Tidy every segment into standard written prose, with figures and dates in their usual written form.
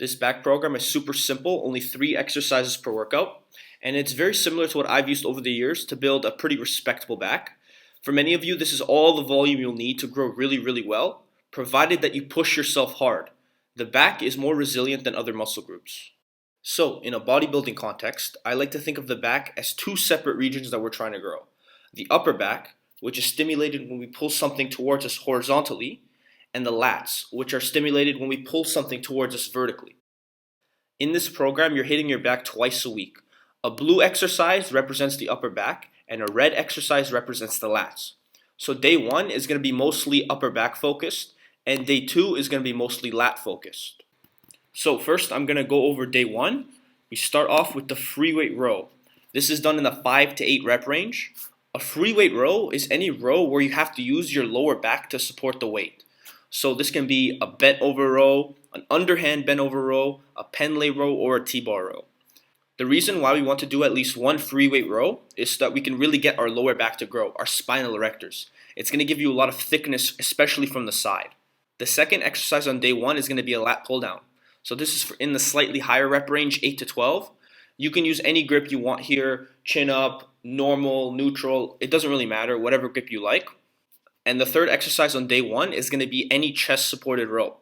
This back program is super simple, only 3 exercises per workout, and it's very similar to what I've used over the years to build a pretty respectable back. For many of you, this is all the volume you'll need to grow really, really well, provided that you push yourself hard. The back is more resilient than other muscle groups. So, in a bodybuilding context, I like to think of the back as 2 separate regions that we're trying to grow. The upper back, which is stimulated when we pull something towards us horizontally, and the lats, which are stimulated when we pull something towards us vertically. In this program, you're hitting your back twice a week. A blue exercise represents the upper back, and a red exercise represents the lats. So day 1 is going to be mostly upper back focused, and day 2 is going to be mostly lat focused. So first, I'm going to go over day 1. We start off with the free weight row. This is done in the 5 to 8 rep range. A free weight row is any row where you have to use your lower back to support the weight. So this can be a bent over row, an underhand bent over row, a pen lay row, or a T-bar row. The reason why we want to do at least one free weight row is so that we can really get our lower back to grow, our spinal erectors. It's going to give you a lot of thickness, especially from the side. The second exercise on day 1 is going to be a lat pull down. So this is in the slightly higher rep range, 8 to 12. You can use any grip you want here, chin up, normal, neutral, it doesn't really matter, whatever grip you like. And the third exercise on day 1 is going to be any chest supported row.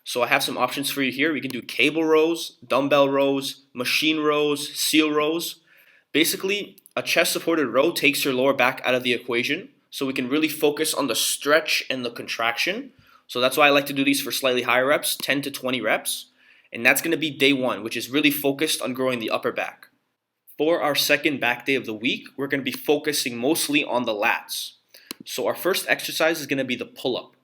So I have some options for you here. We can do cable rows, dumbbell rows, machine rows, seal rows. Basically, a chest supported row takes your lower back out of the equation, so we can really focus on the stretch and the contraction. So that's why I like to do these for slightly higher reps, 10 to 20 reps. And that's going to be day 1, which is really focused on growing the upper back. For our second back day of the week, we're going to be focusing mostly on the lats. So our first exercise is going to be the pull-up.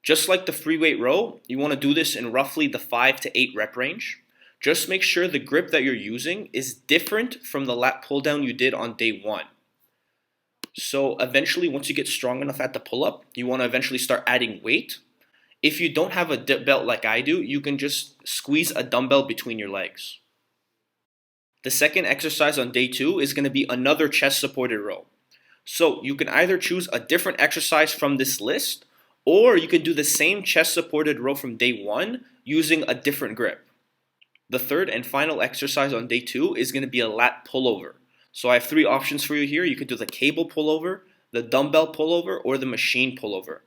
Just like the free weight row, you want to do this in roughly the 5 to 8 rep range. Just make sure the grip that you're using is different from the lat pull down you did on day 1. So eventually, once you get strong enough at the pull-up, you want to eventually start adding weight. If you don't have a dip belt like I do, you can just squeeze a dumbbell between your legs. The second exercise on day 2 is going to be another chest supported row. So you can either choose a different exercise from this list, or you can do the same chest supported row from day 1 using a different grip. The third and final exercise on day 2 is going to be a lat pullover. So I have 3 options for you here. You could do the cable pullover, the dumbbell pullover, or the machine pullover.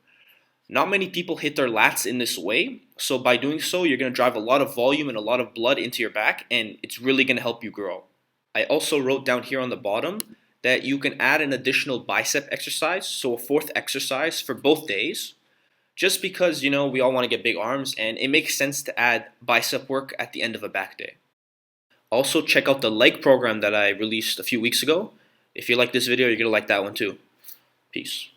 Not many people hit their lats in this way, so by doing so, you're going to drive a lot of volume and a lot of blood into your back, and it's really going to help you grow. I also wrote down here on the bottom that you can add an additional bicep exercise, so a 4th exercise for both days, just because, we all want to get big arms, and it makes sense to add bicep work at the end of a back day. Also, check out the leg program that I released a few weeks ago. If you like this video, you're going to like that one too. Peace.